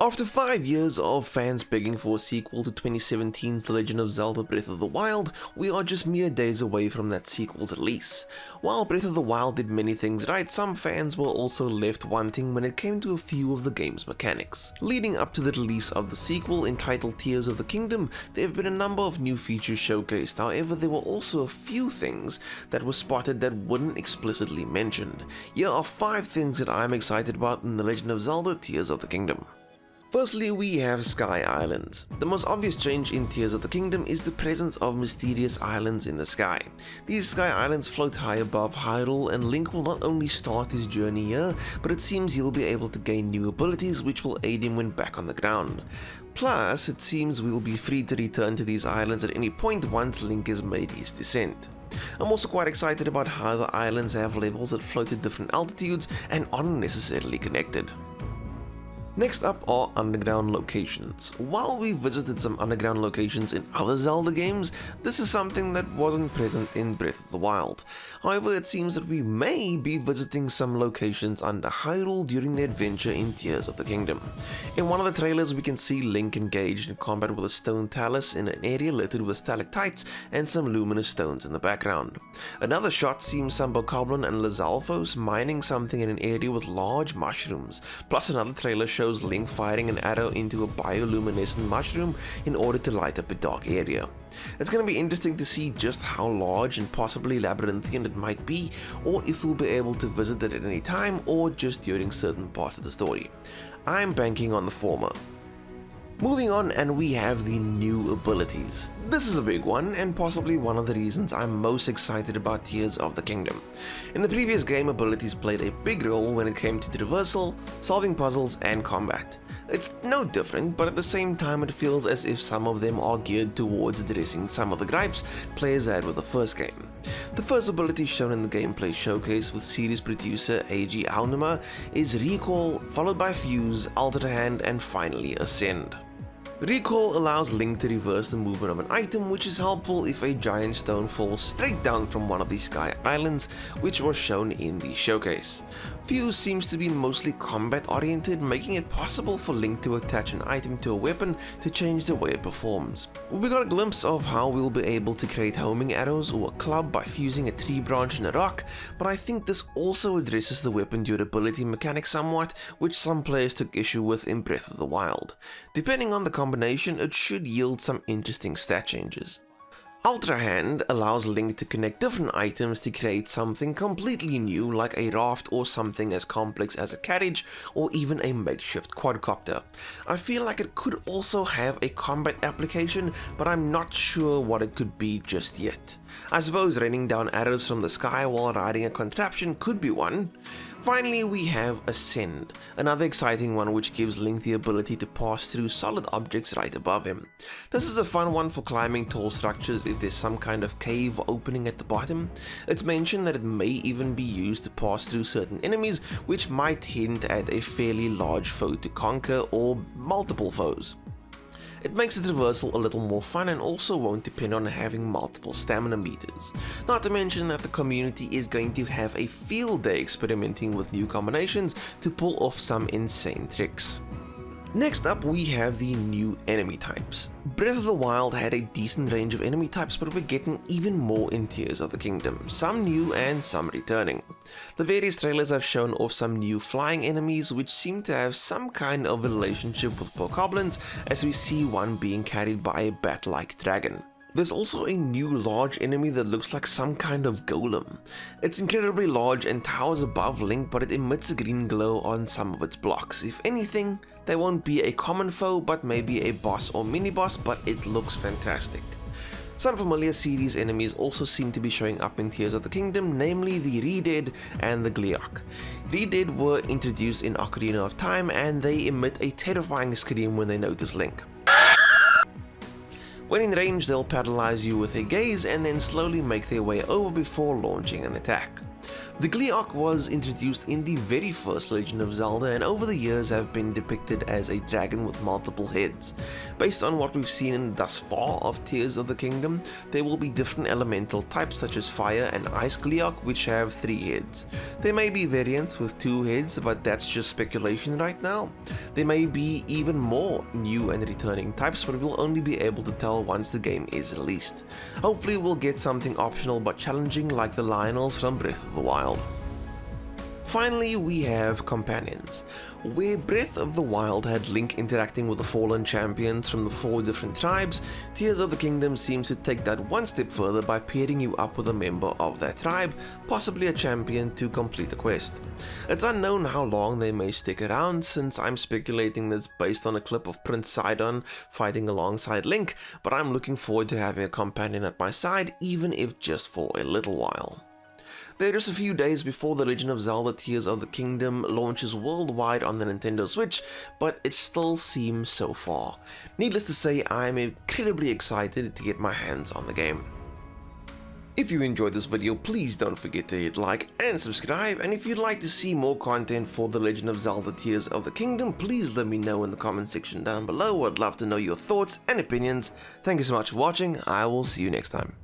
After 5 years of fans begging for a sequel to 2017's The Legend of Zelda Breath of the Wild, we are just mere days away from that sequel's release. While Breath of the Wild did many things right, some fans were also left wanting when it came to a few of the game's mechanics. Leading up to the release of the sequel, entitled Tears of the Kingdom, there have been a number of new features showcased. However, there were also a few things that were spotted that weren't explicitly mentioned. Here are 5 things that I'm excited about in The Legend of Zelda Tears of the Kingdom. Firstly, we have Sky Islands. The most obvious change in Tears of the Kingdom is the presence of mysterious islands in the sky. These Sky Islands float high above Hyrule, and Link will not only start his journey here, but it seems he'll be able to gain new abilities which will aid him when back on the ground. Plus, it seems we'll be free to return to these islands at any point once Link has made his descent. I'm also quite excited about how the islands have levels that float at different altitudes and aren't necessarily connected. Next up are underground locations. While we visited some underground locations in other Zelda games, this is something that wasn't present in Breath of the Wild. However, it seems that we may be visiting some locations under Hyrule during the adventure in Tears of the Kingdom. In one of the trailers, we can see Link engaged in combat with a stone talus in an area littered with stalactites and some luminous stones in the background. Another shot sees some Bokoblin and Lizalfos mining something in an area with large mushrooms, plus another trailer shows Link firing an arrow into a bioluminescent mushroom in order to light up a dark area. It's going to be interesting to see just how large and possibly labyrinthian it might be, or if we'll be able to visit it at any time or just during certain parts of the story. I'm banking on the former. Moving on, and we have the new abilities. This is a big one, and possibly one of the reasons I'm most excited about Tears of the Kingdom. In the previous game, abilities played a big role when it came to traversal, solving puzzles, and combat. It's no different, but at the same time it feels as if some of them are geared towards addressing some of the gripes players had with the first game. The first ability shown in the gameplay showcase with series producer A.G. Aonuma is Recall, followed by Fuse, Alter Hand, and finally Ascend. Recall allows Link to reverse the movement of an item, which is helpful if a giant stone falls straight down from one of the Sky Islands, which was shown in the showcase. Fuse seems to be mostly combat oriented, making it possible for Link to attach an item to a weapon to change the way it performs. We got a glimpse of how we'll be able to create homing arrows or a club by fusing a tree branch in a rock, but I think this also addresses the weapon durability mechanic somewhat, which some players took issue with in Breath of the Wild. Depending on the combination, it should yield some interesting stat changes. Ultra Hand allows Link to connect different items to create something completely new, like a raft or something as complex as a carriage or even a makeshift quadcopter. I feel like it could also have a combat application, but I'm not sure what it could be just yet. I suppose raining down arrows from the sky while riding a contraption could be one. Finally, we have Ascend, another exciting one which gives Link the ability to pass through solid objects right above him. This is a fun one for climbing tall structures if there's some kind of cave opening at the bottom. It's mentioned that it may even be used to pass through certain enemies, which might hint at a fairly large foe to conquer or multiple foes. It makes the traversal a little more fun and also won't depend on having multiple stamina meters. Not to mention that the community is going to have a field day experimenting with new combinations to pull off some insane tricks. Next up, we have the new enemy types. Breath of the Wild had a decent range of enemy types, but we're getting even more in Tears of the Kingdom, some new and some returning. The various trailers have shown off some new flying enemies which seem to have some kind of relationship with Bokoblins, as we see one being carried by a bat-like dragon. There's also a new large enemy that looks like some kind of golem. It's incredibly large and towers above Link, but it emits a green glow on some of its blocks. If anything, they won't be a common foe, but maybe a boss or mini-boss, but it looks fantastic. Some familiar series enemies also seem to be showing up in Tears of the Kingdom, namely the Redead and the Gleeok. Redead were introduced in Ocarina of Time, and they emit a terrifying scream when they notice Link. When in range, they'll paralyze you with a gaze and then slowly make their way over before launching an attack. The Gleeok was introduced in the very first Legend of Zelda and over the years have been depicted as a dragon with multiple heads. Based on what we've seen thus far of Tears of the Kingdom, there will be different elemental types such as Fire and Ice Gleeok which have 3 heads. There may be variants with 2 heads, but that's just speculation right now. There may be even more new and returning types, but we'll only be able to tell once the game is released. Hopefully we'll get something optional but challenging like the Lionels from Breath of the Wild. Finally, we have companions. Where Breath of the Wild had Link interacting with the fallen champions from the 4 different tribes, Tears of the Kingdom seems to take that one step further by pairing you up with a member of that tribe, possibly a champion, to complete the quest. It's unknown how long they may stick around, since I'm speculating this based on a clip of Prince Sidon fighting alongside Link, but I'm looking forward to having a companion at my side, even if just for a little while. They're just a few days before The Legend of Zelda Tears of the Kingdom launches worldwide on the Nintendo Switch, but it still seems so far. Needless to say, I'm incredibly excited to get my hands on the game. If you enjoyed this video, please don't forget to hit like and subscribe, and if you'd like to see more content for The Legend of Zelda Tears of the Kingdom, please let me know in the comment section down below. I'd love to know your thoughts and opinions. Thank you so much for watching. I will see you next time.